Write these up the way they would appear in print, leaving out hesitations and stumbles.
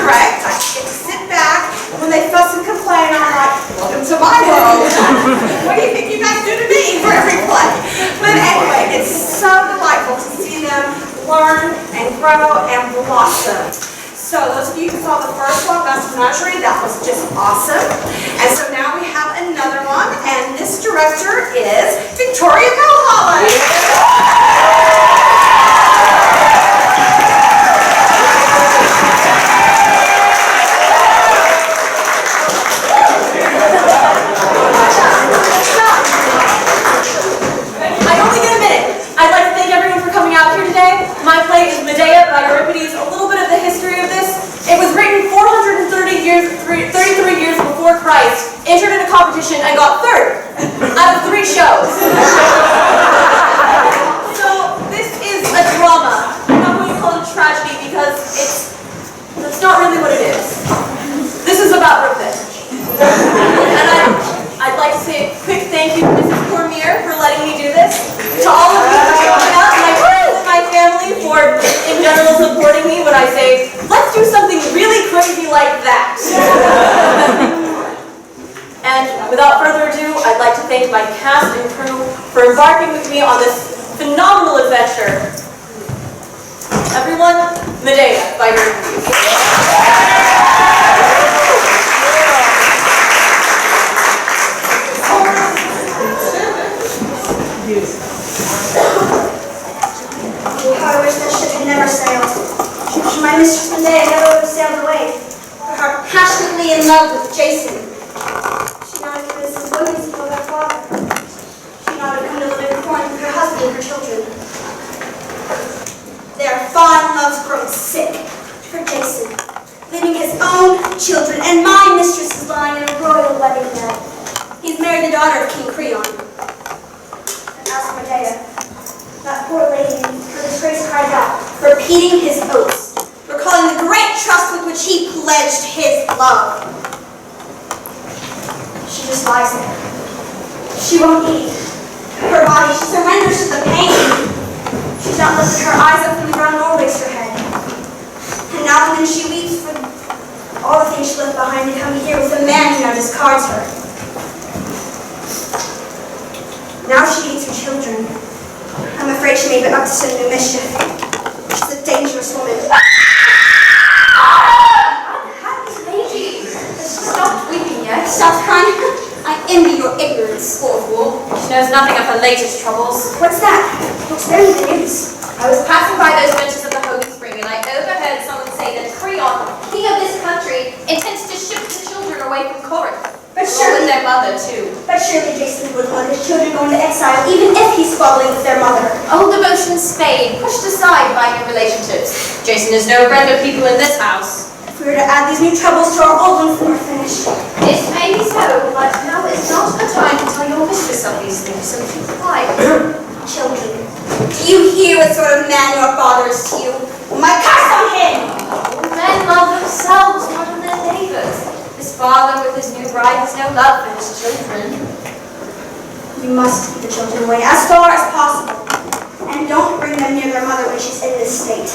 correct. I get to sit back. When they fuss and complain, I'm like, welcome to my world. What do you think you guys do to me for every play? But anyway, it's so delightful to see them learn and grow and blossom. So those of you who saw the first one, Best Menagerie, that was just awesome. And so now we have another one, and this director is Victoria Milholland. I only get a minute. I'd like to thank everyone for coming out here today. My play is Madea by Euripides. A little bit of the history of this. It was written 33 years before Christ, entered in a competition, and got third out of 3 shows. So this is a drama. I'm not going to call it a tragedy because that's not really what it is. This is about revenge. And I'd like to say a quick thank you to Mrs. Cormier for letting me do this. To all of you for showing up, my friends and my family for, in general, supporting me when I say, let's do something really crazy like that. And without further ado, I'd like to thank my cast and crew for embarking with me on this phenomenal adventure. Everyone, Madea by Euripides. How I wish that ship had never sailed. My mistress Madea never would have sailed away. Her heart passionately in love with Jason. She not have committed some wounds for their father. She not have come to live in Corinth with her husband and her children. Their fond loves grown sick for Jason, leaving his own children, and my mistress is lying in a royal wedding bed. He's married the daughter of King Creon. And as for Madea, that poor lady, her disgrace cried out, repeating his oaths, recalling the great trust with which he pledged his love. She just lies there. She won't eat. Her body, she surrenders to the pain. She's not lifted her eyes up from the ground nor raised her head. And now and then she weeps for all the things she left behind to come here with a man who now discards her. Now she hates her children. I'm afraid she may be up to some new mischief. She's a dangerous woman. Lady, stop weeping yet. Stop crying. I envy your ignorance, Brazoswood. She knows nothing of her latest troubles. What's that? What's there in the news? I was passing by those benches of the Holy Spring and I overheard someone say that Creon, king of this country, intends to ship the children away from Corinth. But Along surely, with their mother, too. but surely Jason wouldn't let his children go into exile, even if he's squabbling with their mother. Old devotion Spain, pushed aside by new relationships. Jason is no friend of people in this house. If we were to add these new troubles to our old ones, then we're finished. This may be so, but now is not a time to tell your mistress of these things, so keep quiet. Children, do you hear what sort of man your father is to you? My curse on him! Men love themselves more than their neighbors. His father with his new bride has no love for his children. You must keep the children away as far as possible. And don't bring them near their mother when she's in this state.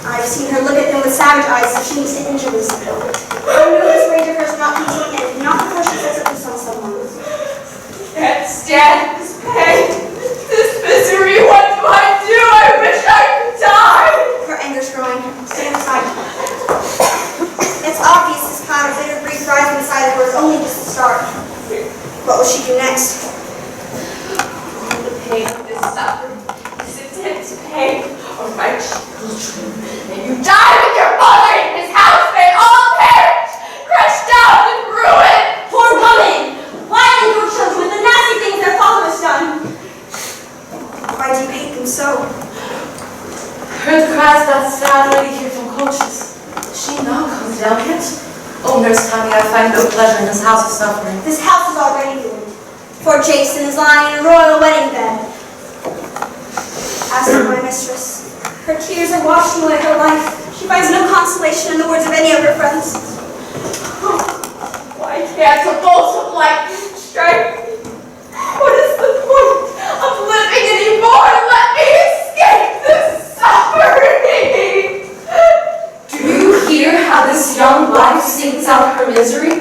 I've seen her look at them with savage eyes if she needs to injure Lucy. I know this rage of hers will not continue, and not before she sets up loose on someone. Can't stand this pain, this misery. What do? I wish I could die. Her anger's growing. Stand aside. It's obvious this cloud of bitter grief rising inside of her is only just the start. What will she do next? The pain of this suffering, this intense pain of my children. And you die with your mother and his house may all perish, crushed down and ruined. Poor woman! Why did your children with the nasty things their father has done? Why do you hate them so? Heard the cries of that sad lady here from Colchis. She now comes down yet? Oh, Nurse Tommy, I find no pleasure in this house of suffering. This house is already ruined. For Jason is lying in a royal wedding bed. As for my mistress, her tears are washing away her life. She finds no consolation in the words of any of her friends. Why can't a bolt of lightning strike me? What is the point of living anymore? Let me escape this suffering! Do you hear how this young young life sings out her misery?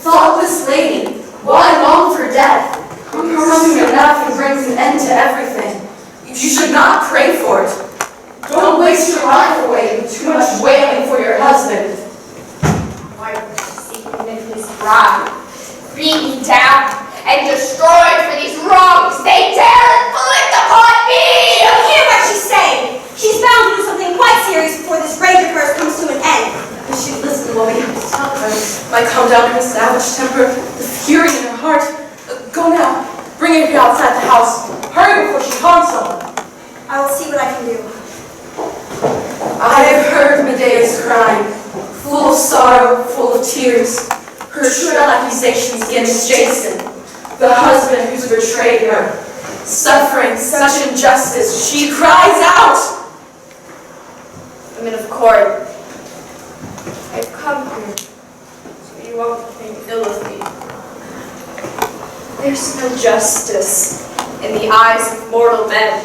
Thoughtless lady, why long for death? Coming enough and brings an end to everything. You should not pray for it. Don't waste your life away with too much wailing for your husband. Why would you seek him in his pride, beaten down and destroyed for these wrongs they dare inflict upon me? You hear what she's saying? She's bound to do something quite serious before this rage of hers comes to an end. And she listened to what we have to tell her. Might calm down her savage temper, the fury in her heart. Go now. Bring her here outside the house. Hurry before she harms someone. I will see what I can do. I have heard Medea's crying, full of sorrow, full of tears. Her shrill accusations against Jason, the husband who's betrayed her. Suffering such injustice, she cries out. I'm in a court. I've come here so you won't think ill of me. There's no justice in the eyes of mortal men.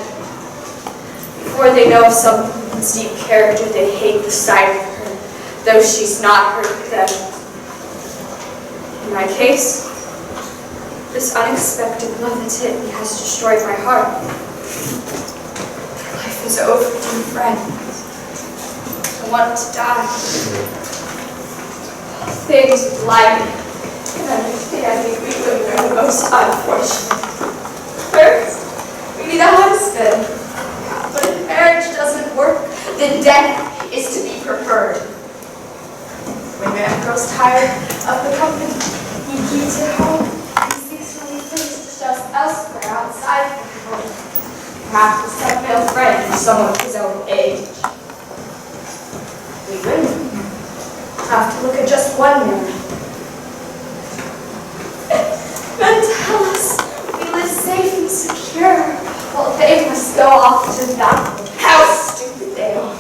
Before they know of someone's deep character, they hate the sight of her, though she's not hurt them. In my case, this unexpected love that's hit me has destroyed my heart. Life is over, dear friend. I want to die. Things with life and understanding we women are the most unfortunate. First, we need a husband. But if marriage doesn't work, then death is to be preferred. When man grows tired of the company he keeps at home, he seeks relief just elsewhere outside the home. Perhaps with some male friend or someone of his own age. We women have to look at just one man. Men tell us we live safe and secure, while they must go off to battle. How stupid they are.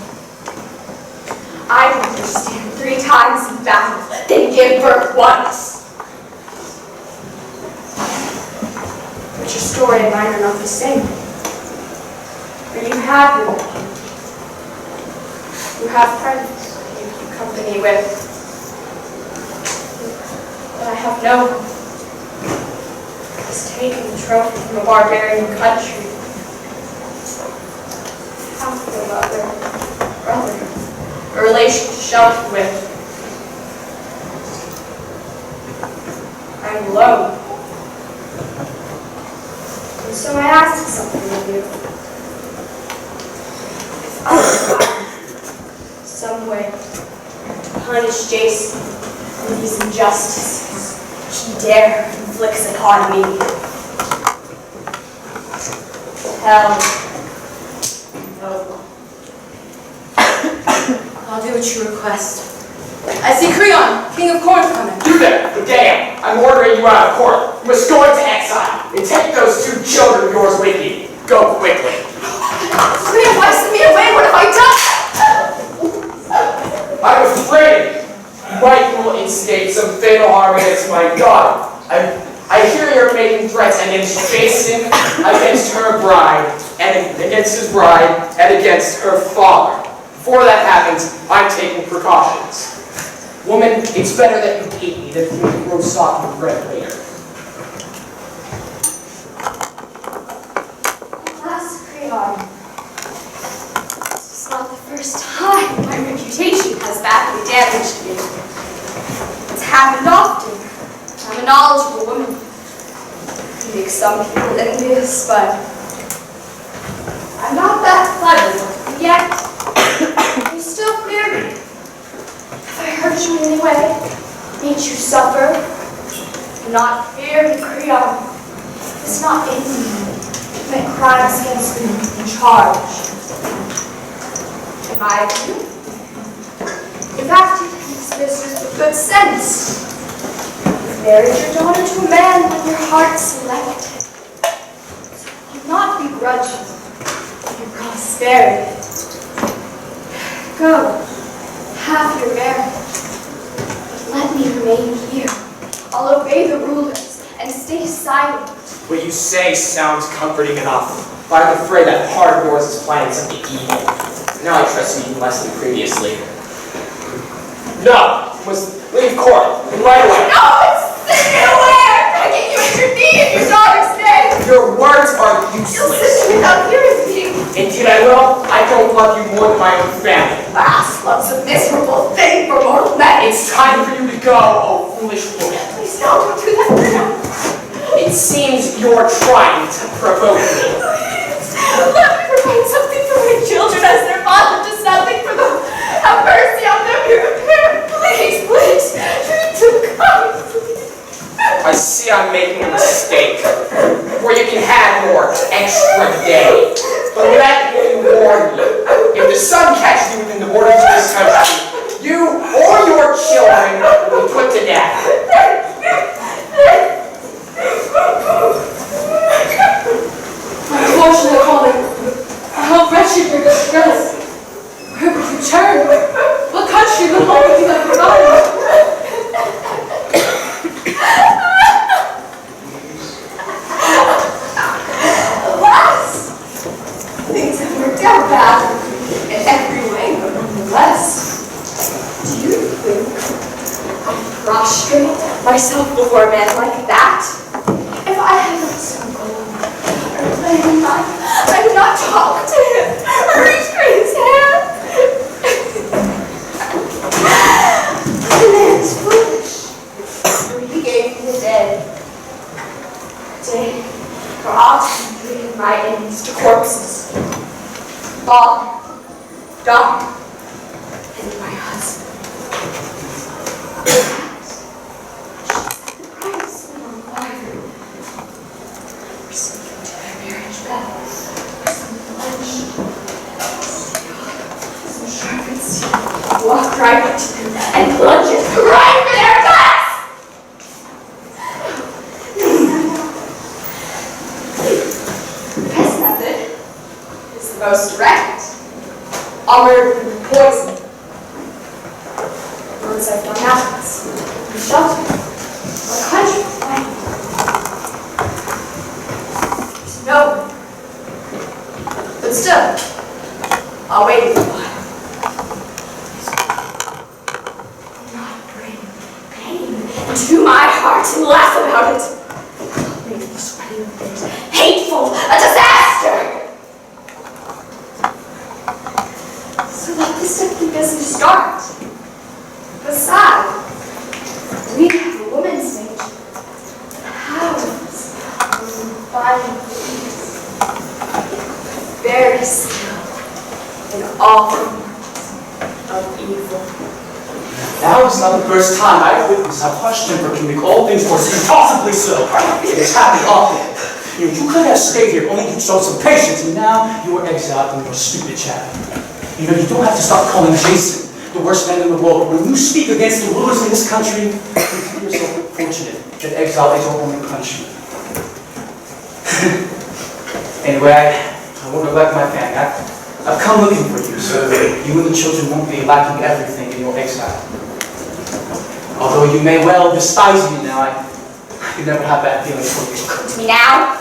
I'd rather stand 3 times in battle than give birth once. But your story and mine are not the same. For you have your own. You have friends you keep company with. But I have no one. Has taken the trophy from a barbarian country. Have no mother, brother, a relation to shelter with. I'm alone. And so I ask something of you. If I could find some way to punish Jason for these injustices he dare inflicts upon me. Hell. No. I'll do what you request. I see Creon, king of corn, coming. You there, Madea! I'm ordering you out of court. You must go into exile and take those 2 children of yours with you. Go quickly. Creon, why send me away? What have I done? I'm afraid you might will instigate some fatal harm against my daughter. I hear you're making threats against Jason, against her bride, and against his bride, and against her father. Before that happens, I'm taking precautions. Woman, it's better that you hate me than you grow soft and regret later. Alas, Creon, this is not the first time my reputation has badly damaged me. It's happened often. I'm a knowledgeable woman. It makes some people envious, but I'm not that clever, and yet you still fear me. Have I hurt you in any way? Made you suffer? Do not fear me, Creon. It's not in me to commit crimes against me and charge. In my view, you've acted in this business with good sense. You've married your daughter to a man when your heart selected. So I will not begrudge you your prosperity. Go, have your marriage. But let me remain here. I'll obey the rulers and stay silent. What you say sounds comforting enough, but I'm afraid that part of yours is planning something evil. Now I trust you even less than previously. No! must leave court, and right away. No, send me away! I'm begging you at your knee in your daughter's name! Your words are You'll useless. send me without hearing me. Indeed I will. I don't love you more than my own family. Love's a miserable thing for mortal men. It's time for you to go, oh foolish woman. Please don't do that now. It seems you're trying to provoke me. Let me provide something for my children as their father does nothing for them. Have mercy on them, your parent. Please, please. Treat them kindly. I see I'm making a mistake, where you can have your extra day. But let me warn you, if the sun catches you within the borders of this country, you or your children will be put to death. Unfortunately, calling, how wretched your distress. Where would you turn? What country would hold you like a body? Alas, things have worked out bad in every way, but nonetheless, do you think I prostrate myself before a man like that? If I had not so gold or plain mind, I would not talk to him or reach for his hand. The man's foolish, for he gave me the day. Day for all time treating my enemies to corpses. Father, daughter, and my husband. The price of my fire. For something to their marriage bed. For some flesh. Some sharpened steel. Walk right up to them and plunge it right for their guts! The best method is the most direct. I'll murder them with poison. Once I've done that, we shelter or a country away. There's no one. But still, I'll wait a little while. Do not bring pain into my heart and laugh about it. I'll make this wedding bit hateful, a disaster! So let the simply business start. Besides, we have a woman's nature. Powers of fine things. Very skilled in all forms of evil. That was not the first time I witnessed how harsh temper can make all things worse, impossibly so. It has happened often. You could have stayed here, only you showed some patience, and now you are exiled from your stupid chatter. You don't have to stop calling Jason the worst man in the world, but when you speak against the rulers in this country, you're so fortunate that exile is your own country. Anyway, I won't neglect my family. I've come looking for you, so you and the children won't be lacking everything in your exile. Although you may well despise me now, I could never have bad feelings for you. Come to me now.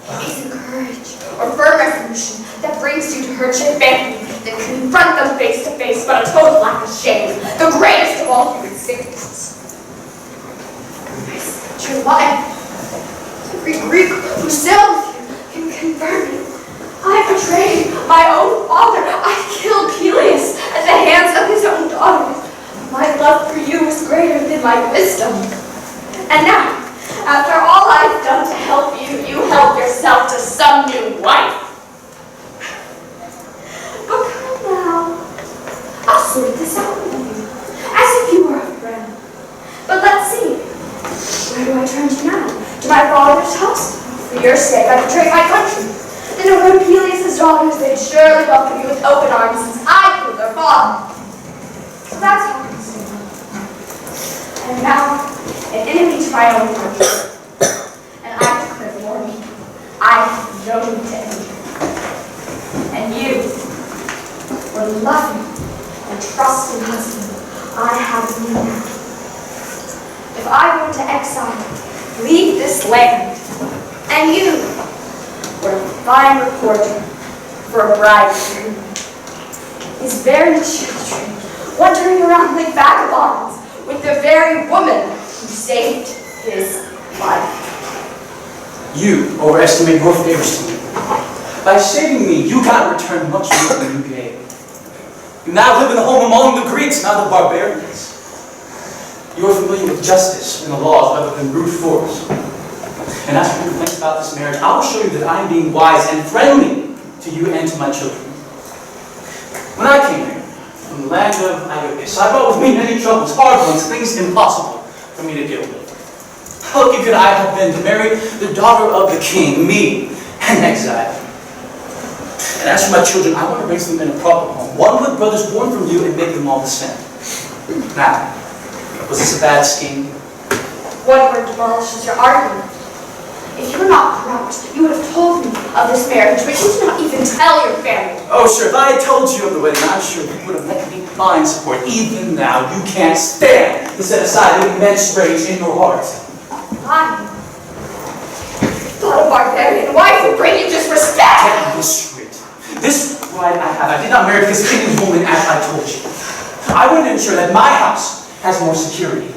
Amazing courage or firm resolution that brings you to hurt your family, that confront them face to face, but a total lack of shame, the greatest of all human sicknesses. I saved your life. Every Greek who sailed with you can confirm it. I betrayed my own father. I killed Peleus at the hands of his own daughters. My love for you is greater than my wisdom. And now, after all I've done to help you, you help yourself to some new wife. But come now, I'll sort this out with you, as if you were a friend. But let's see, where do I turn to now? To my father's house? For your sake, I betrayed my country. Then over to Peleus' daughters, they'd surely welcome you with open arms, since I killed their father. So that's how I see it. And now, an enemy to my own country. And I declare warning, I have no need to envy. And you, for loving and trusting husband, I have you now. If I were to exile, leave this land, and you were a fine reporter for a bride for his very children, wandering around like vagabonds, very woman who saved his life. You overestimate your favors to me. By saving me, you cannot return much more than you gave. You now live in a home among the Greeks, not the barbarians. You are familiar with justice and the laws rather than brute force. And as for your complaints about this marriage, I will show you that I am being wise and friendly to you and to my children. When I came here, from the land of Iopis, I brought with me many troubles, hard ones, things impossible for me to deal with. How lucky could I have been to marry the daughter of the king, me, an exile. And as for my children, I want to raise them in a proper home. One with brothers born from you and make them all the same. Now, was this a bad scheme? One word demolishes your argument. If you were not corrupt, you would have told me of this marriage, but you did not even tell your family. Oh, sure, if I had told you of the wedding, I'm sure you would have let me find support. Even now, you can't stand to set aside the immense rage in your heart. I thought a barbarian wife would bring you disrespect. Get this straight. This bride I have, I did not marry because of any woman, as I told you. I want to ensure that my house has more security.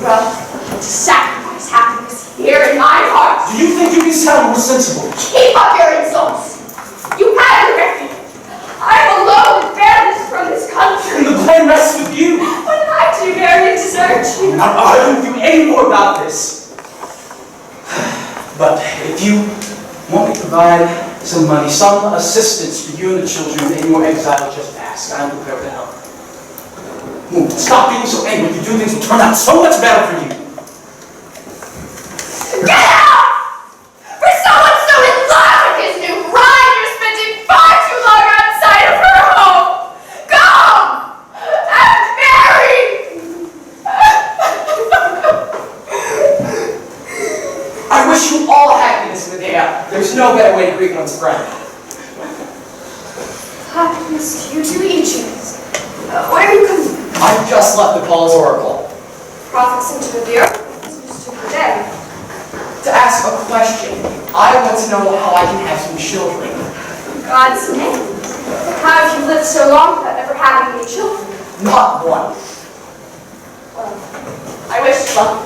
Well, to sacrifice happiness here in my heart. Do you think you can sound more sensible? Keep up your insults. You had your refuge. I am alone and banished from this country. And the blame rests with you. What did I do, Mary, to desert you? I'm not arguing with you anymore about this. But if you want me to provide some money, some assistance for you and the children in your exile, just ask. I'm prepared to help. Stop being so angry. You do things will turn out so much better for you. Get out! For someone so in love with his new bride, you're spending far too long outside of her home. Come and marry. I wish you all happiness, Madea. There's no better way to greet one's friend. Happiness to you too, Egypt. Where are you coming from? I've just left the Paul's Oracle Prophets into the earth, to the dead. to ask a question. I want to know how I can have some children. God's name. How have you lived so long without ever having any children? Not one. Well, I wish you luck.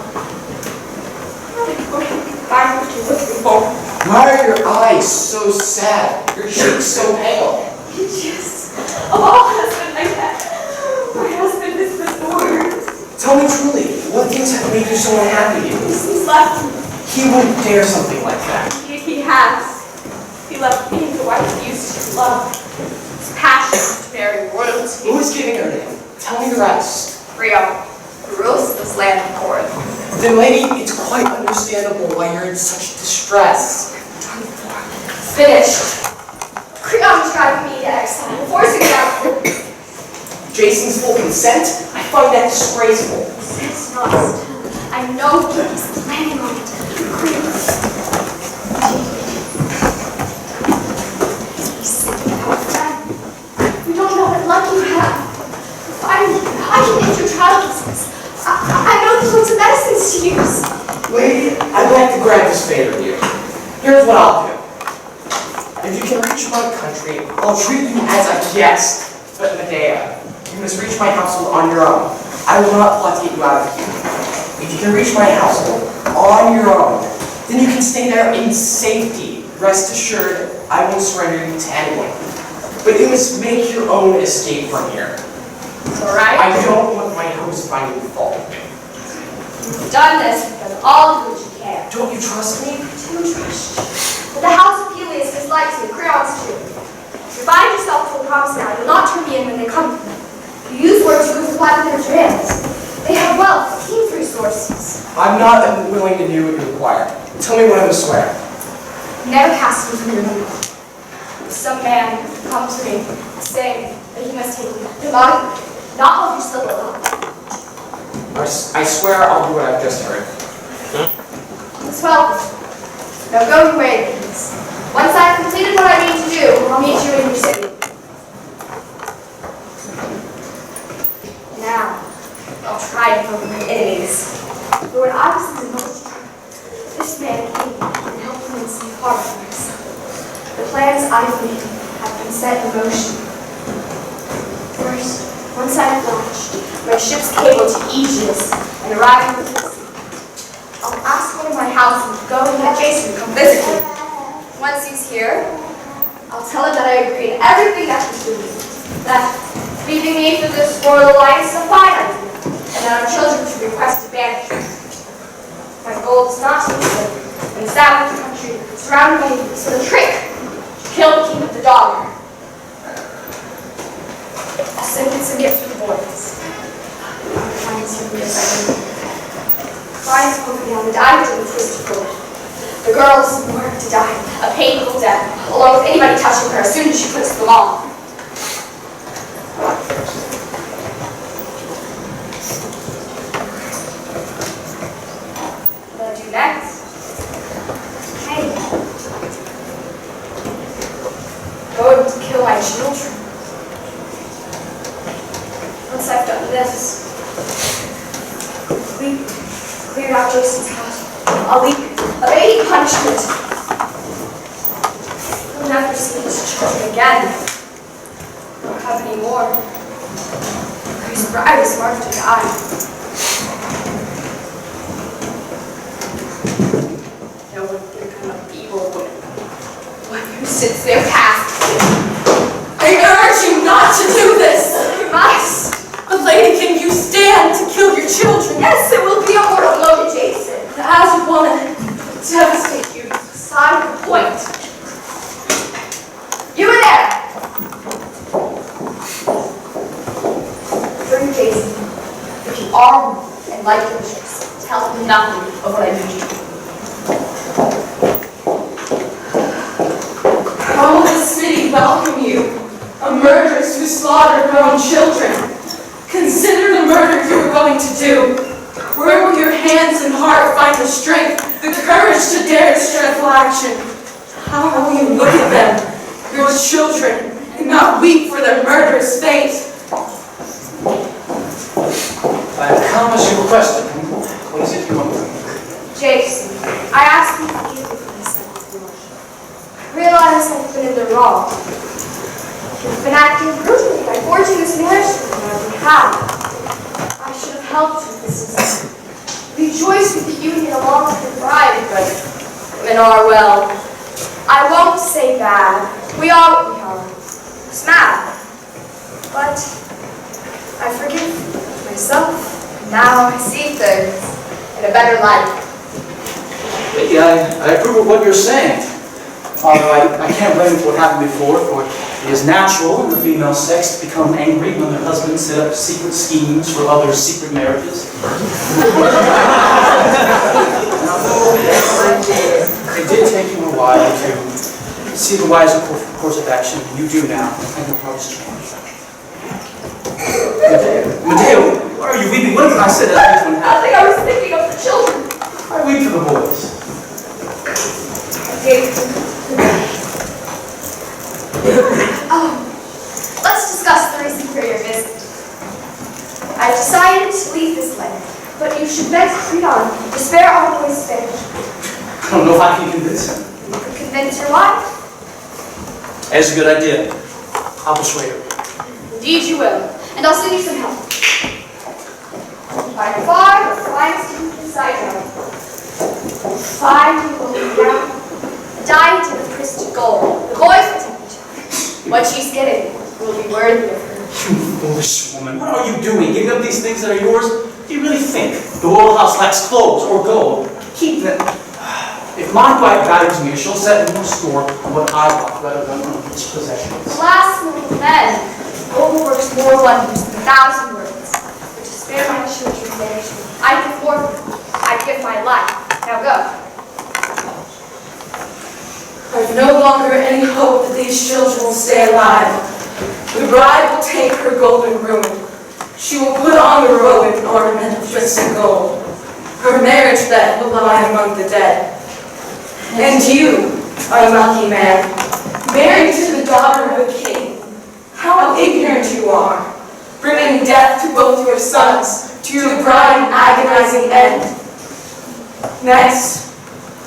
Find what you're looking for. Why are your eyes so sad? Your cheeks so pale? Yes. Of all husbands I met, my husband is the worst. Tell me truly, what things have made you so unhappy? He's left me. He wouldn't dare something like that. He has. He left me the wife he used to love. His passion to marry royalty. Who is giving her to him? Tell me the rest. Rio, who rules this land of Corinth. Then, lady, it's quite understandable why you're in such distress. Finished. Creon is driving me to exile, forcing me out. Jason's full consent? I find that disgraceful. It's not still. I know he is planning on it. Creon. He's sick without a friend. You don't know what luck you have. I can end your childlessness. I know the sorts of medicines to use. Lady, I'd like to grant this favor of you. Here's what I'll do. If you can reach my country, I'll treat you as a guest. But Madea, you must reach my household on your own. I will not plot to get you out of here. If you can reach my household on your own, then you can stay there in safety. Rest assured, I won't surrender you to anyone. But you must make your own escape from here. Alright? I don't want my host finding fault. You've done this because all good you can. Don't you trust me? I do trust you. But the house of Helios dislikes me, Creon's too. If you bind yourself to a promise now, you'll not turn me in when they come to me. If you use words, you will supply with their demands. They have wealth, keen resources. I'm not unwilling to do what you require. Tell me what I'm to swear. Never cast me from your view. If some man comes to me saying that he must take me, not hold you still alone. I swear I'll do what I've just heard. It's well. Now go your way, please. Once I've completed what I need to do, I'll meet you in your city. Now, I'll triumph over my enemies. Lord, I was in the most trouble. This man came and helped me in some hard for myself. The plans I've made have been set in motion. First, once I've launched my ship's cable to Aegis and arrived in the sea, I'll ask one of my housemen to go and get Jason to come visit me. Once he's here, I'll tell him that I agree to everything that he's doing. That leaving me for this royal alliance is a fine idea, and that our children should request a banishment. My goal is not to live in a savage country surrounded by enemies with a trick to kill the king of the daughter. I'll send it some gifts for the boys. I'll find some gifts I need. Cries broken down and died in the twisted road. The girl is more to die, a painful death, along with anybody touching her as soon as she puts them on. What do I do next? Hey. Going to kill my children. Once I've done this, cleared out Jason's house, I'll leave a baby punishment. I'll never see his children again. I don't have any more. His bride is marked to die. No one can come up evil when who sits there passively. I urge you not to do this! You must! But lady, can you stand to kill your children? Yes, it will be a mortal blow to Jason. As a woman, devastate you beside the point. You in there! Bring Jason. If you are and like your wishes, tell him nothing of what I need you to do. How will the city welcome you? A murderess who slaughtered her own children. Consider the murder you are going to do. Where will your hands and heart find the strength, the courage to dare this dreadful action? How will you look at them, your children, and not weep for their murderous fate? I have come as you requested. What is it you want? Jason, I ask you to forgive me for this act. I realize I've been in the wrong. You've been acting brutally by forging this marriage on our behalf. I should have helped with this instead. Rejoice with the union along with the bride, but women are, well, I won't say bad. We are what we are. It's mad. But I forgive myself, and now I see things in a better light. Vicky, I approve of what you're saying. Although I can't blame you for what happened before, for it is natural in the female sex to become angry when their husbands set up secret schemes for other secret marriages. It did take you a while to see the wiser course of action. You do now, and your heart is changed. Madea, why are you weeping? What did I say that makes one happy? I was thinking of the children. I weep for the boys. Let's discuss the reason for your visit. I've decided to leave this land, but you should beg Creon to spare our boy's fate. I don't know if I can convince him. You could convince your wife. That's a good idea. I'll persuade her. Indeed you will, and I'll send you some help. By far the finest youth in Sidon. 5 people will be down, dying to the crystal gold. The boys will take each other. What she's getting will be worthy of her. You foolish woman, what are you doing? Giving up these things that are yours? Do you really think the royal house lacks clothes or gold? Keep them. If my wife values me, she'll set more store on what I want rather than on its possessions. Alas, little men, gold works more wonders than 1,000 words. But to spare my children banishment, I give forfeit. I give my life. Now go. I've no longer any hope that these children will stay alive. The bride will take her golden ruin. She will put on the robe and ornament of twisted gold. Her marriage bed will lie among the dead. And you, unlucky man, married to the daughter of a king. How ignorant you are, bringing death to both your sons, to your bride an agonizing end. Next,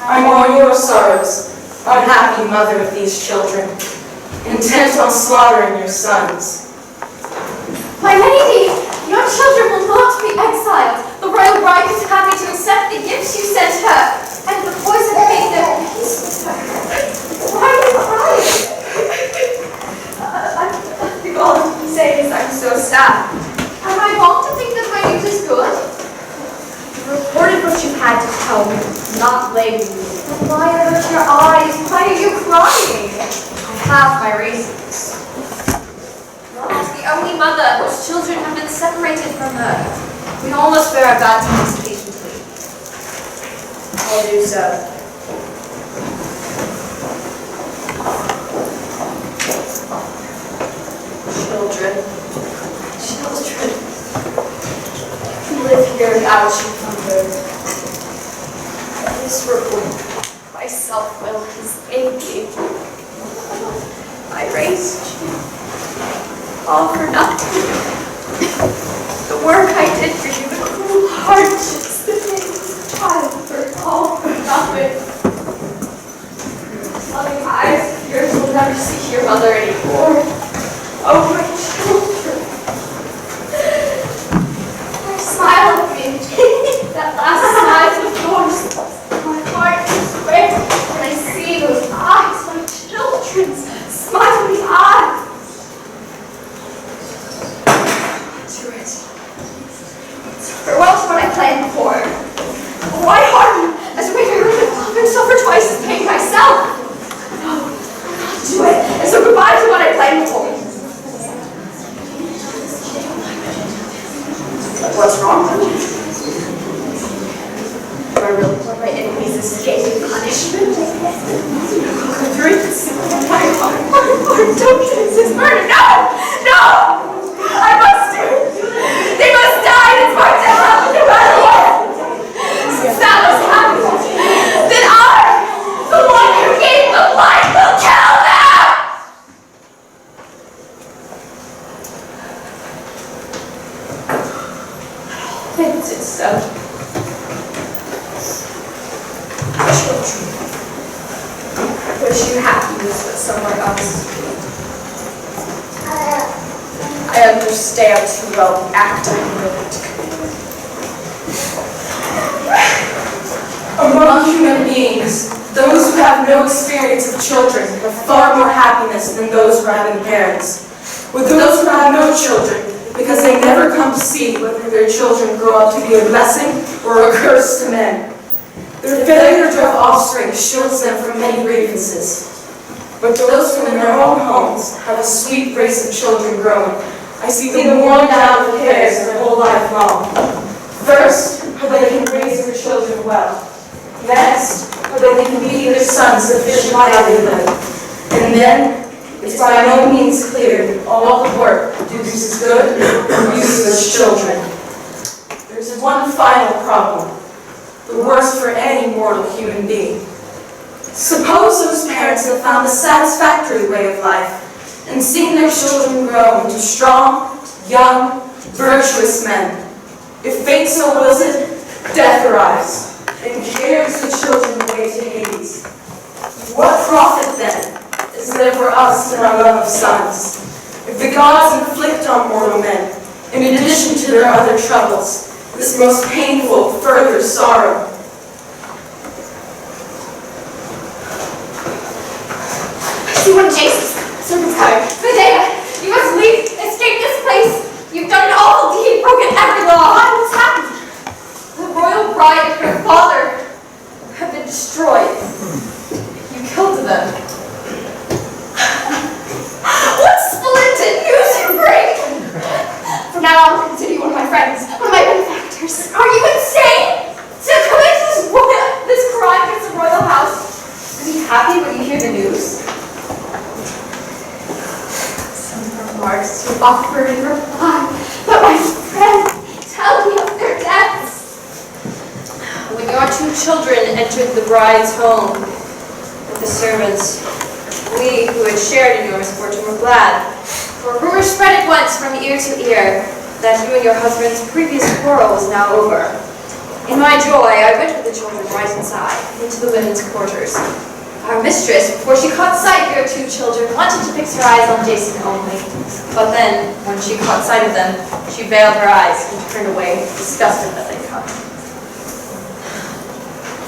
I mourn your sorrows, unhappy mother of these children, intent on slaughtering your sons. My lady, your children will not be exiled. The royal bride is happy to accept the gifts you sent her, and the poison made them peace with her. Why are you crying? All I can say is I'm so sad. Am I wrong to think that my news is good? You reported what you had to tell me, not labeling me. Then why hurt your eyes? Why are you crying? I have my reasons. As the only mother whose children have been separated from her, we all must bear our bad times patiently. I'll do so. Children. You live here without you hunger. Miserable. My self-will is aching. I raised you. All for nothing. The work I did for you, the cruel hardships, the days of childbirth, all for nothing. Loving eyes of yours will never see your mother anymore. Oh, my children. Smile at me. That last smile of yours. My heart is red when I see those eyes, my children's smiling eyes. Do it. Farewell to what I planned for. Why harm you? As a way to hurt the father and suffer twice as pain myself. No, not do it. And so goodbye to what I planned for. What's wrong? Do I really want my enemies escaping punishment? My heart, don't finish this murder. No! No! I must do it. They must die. It's my death, no matter what. Since that was happening, then I, the one who gave them life, will kill them! Thanks, it's so. Children. I wish you happiness with somewhere else. I understand too well the act I'm willing to commit. Among human beings, those who have no experience of children have far more happiness than those who have parents. With those who have no children, because they never come to see whether their children grow up to be a blessing or a curse to men. Their failure to have offspring shields them from many grievances. But those who in their own homes have a sweet race of children growing, I see them worn down with cares their whole life long. First, how they can raise their children well. Next, how they can feed their sons sufficient livelihood. And then, it's by no means clear all the work produces good or useless children. There's one final problem, the worst for any mortal human being. Suppose those parents have found a satisfactory way of life and seen their children grow into strong, young, virtuous men. If fate so wills it, death arrives and carries the children away to Hades. What profit then is there for us in our love of sons? If the gods inflict on mortal men, in addition to their other troubles, this most painful further sorrow. See one Jesus, servant's coming. Madea, you must leave, escape this place. You've done an awful deed, broken every law. What's happened? The royal bride and her father have been destroyed. You killed them. What splendid news you bring! From now on, I'll consider you one of my friends, one of my benefactors. Are you insane? To commit this crime against the royal house? Are you happy when you hear the news? Some remarks you offer in reply, but my friend, tell me of their deaths. When your two children entered the bride's home with the servants, we who had shared in your misfortune were glad, for rumor spread at once from ear to ear that you and your husband's previous quarrel was now over. In my joy, I went with the children right inside, into the women's quarters. Our mistress, before she caught sight of your two children, wanted to fix her eyes on Jason only. But then, when she caught sight of them, she veiled her eyes and turned away, disgusted that they come.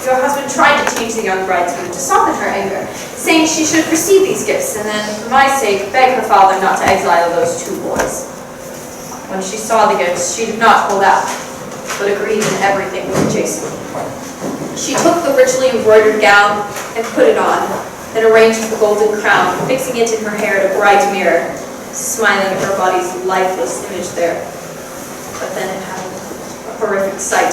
Your husband tried to change the young bride's mood to soften her anger, saying she should receive these gifts and then, for my sake, beg her father not to exile those two boys. When she saw the gifts, she did not hold out, but agreed in everything with Jason. She took the richly embroidered gown and put it on, then arranged the golden crown, fixing it in her hair at a bright mirror, smiling at her body's lifeless image there. But then it happened, a horrific sight.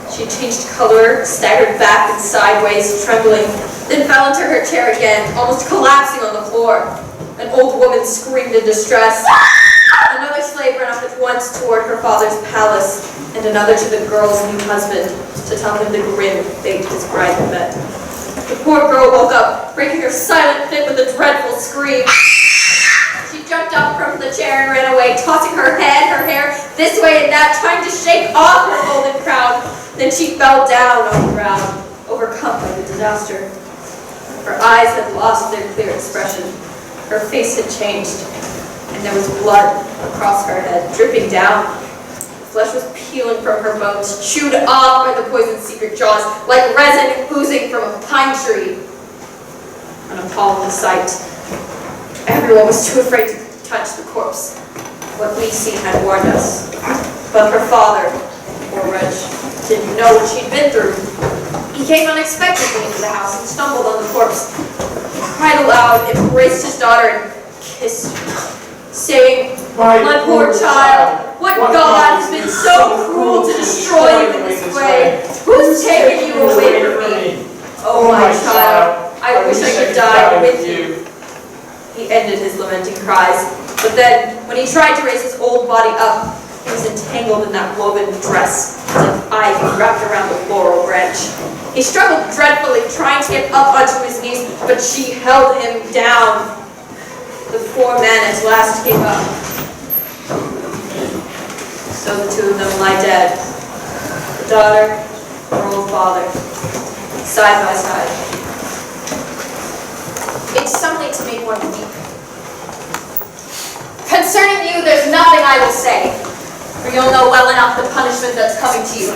She changed color, staggered back and sideways, trembling, then fell into her chair again, almost collapsing on the floor. An old woman screamed in distress. Another slave ran off at once toward her father's palace, and another to the girl's new husband, to tell him the grim fate his bride had met. The poor girl woke up, breaking her silent fit with a dreadful scream. She jumped up from the chair and ran away, tossing her head, her hair, this way and that, trying to shake off her golden crown. Then she fell down on the ground, overcome by the disaster. Her eyes had lost their clear expression. Her face had changed, and there was blood across her head, dripping down. The flesh was peeling from her bones, chewed off by the poisoned secret jaws, like resin oozing from a pine tree. An appalling sight. Everyone was too afraid to touch the corpse. What we'd seen had warned us. But her father, poor wretch, didn't know what she'd been through. He came unexpectedly into the house and stumbled on the corpse. He cried aloud, embraced his daughter, and kissed her, saying, "My poor child, what God has been so cruel to destroy you in this way? Who's taken you away from me? Oh, my child, I wish I could die with you." He ended his lamenting cries, but then, when he tried to raise his old body up, he was entangled in that woven dress, as if ivy wrapped around a laurel branch. He struggled dreadfully, trying to get up onto his knees, but she held him down. The poor man at last gave up. So the two of them lie dead. The daughter, her old father, side by side. It's something to make one weep. Concerning you, there's nothing I will say, for you'll know well enough the punishment that's coming to you.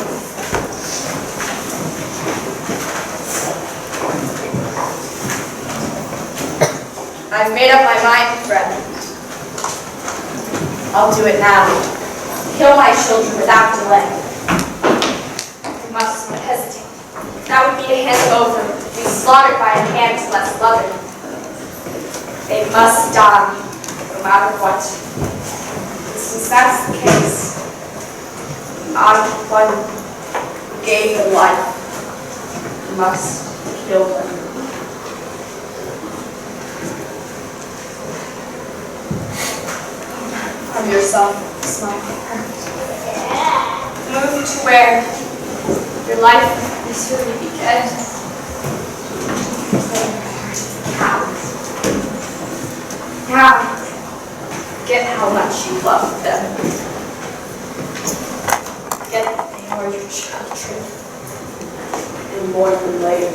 I've made up my mind, friend. I'll do it now. Kill my children without delay. I must not hesitate. That would be to hand them over, to be slaughtered by a hand less loving. They must die, no matter what. Since that's the case, I, one who gave them life, must kill them. From yourself, smile. Move to where your life will soon begin. Now, get how much you love them. Get that they are your children, and more than later.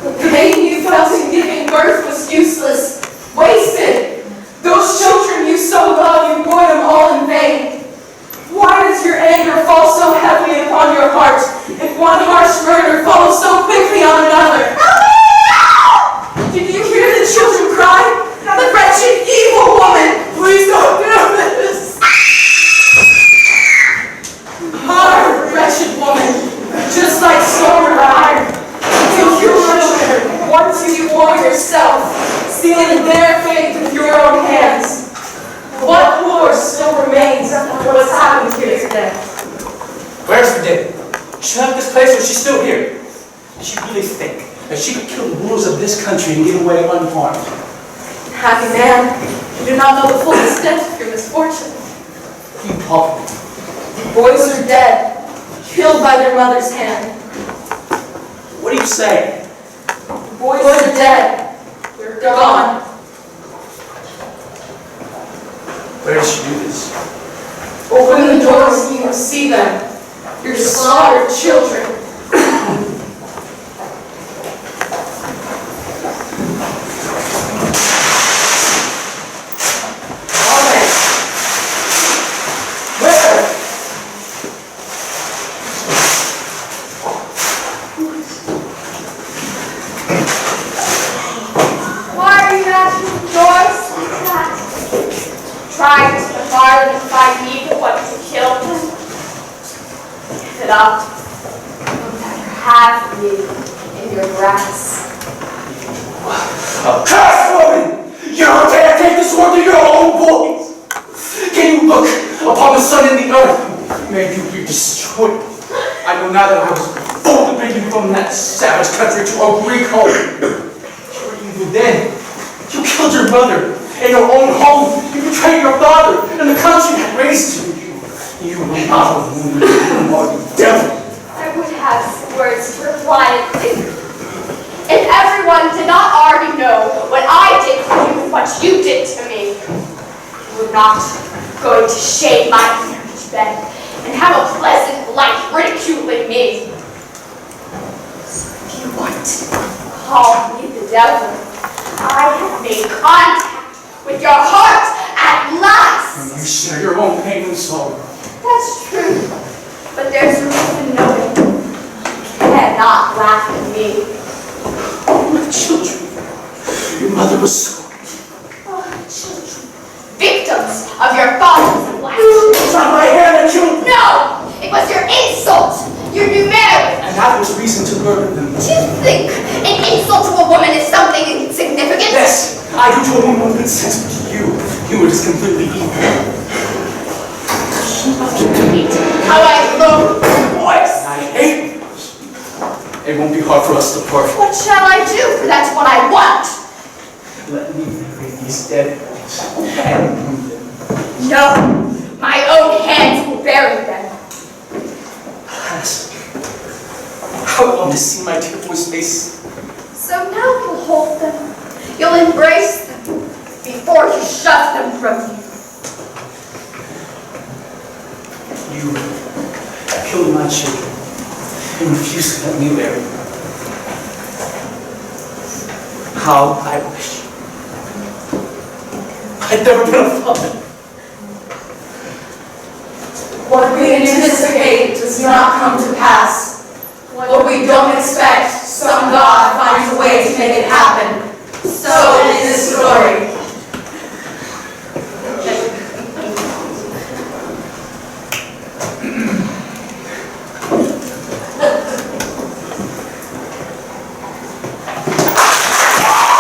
The pain you felt in giving birth was useless, wasted. Those children you so love, you bore them all in vain. Why does your anger fall so heavily upon your heart, if one harsh murder follows so quickly on another? Did you hear the children cry? The wretched, evil woman! Please don't do this! Hard, wretched woman, just like storm or iron. Kill your children, once you war yourself, sealing their fate with your own hands. What horror still remains after what's happened here today? Where's Madea? She left this place, or she's still here? Does she really think that she could kill the rulers of this country and get away unharmed? Happy man, you do not know the full extent of your misfortune. You talk. The boys are dead, killed by their mother's hand. What do you say? The boys are dead. They're gone. Where did she do this? Open the doors and you will see them. your slaughtered children. Trying to farther than find me the one who killed him. Give it up. You'll never have me in your grasp. A cursed woman! You dare take the sword to your own boys! Can you look upon the sun and the earth? May you be destroyed. I know now that I was bold to bring you from that savage country to a Greek home. What were you then? You killed your mother. In your own home, you betrayed your father, and the country that raised you. You were not a woman, you are the devil. I would have some words to reply and think. If everyone did not already know what I did for you and what you did to me, you were not going to shade my marriage bed and have a pleasant life ridiculing me. So if you want to call me the devil, I have made contact with your heart at last. And you share your own pain and sorrow. That's true, but there's a reason knowing you cannot laugh at me. Oh, my children. Your mother was so... Oh, children, victims of your father's blasphemy. It's not my hair that killed me. No, it was your insult, your new marriage. And that was reason to murder them. Do you think an insult to a woman is something insignificant? Yes, I do to a woman with good sense, but to you were just completely evil. How I loathe your voice. I hate you. It won't be hard for us to part. What shall I do? For that's what I want. Let me bury these dead boys and move them. No, my own hands will bury them. Alas, how I long to see my dear boy's face. So now you'll hold them. You'll embrace them before you shut them from you. You killed my children and refused to let me marry them. How I wish I'd never been a father. What we anticipate does not come to pass. What we don't expect, some God finds a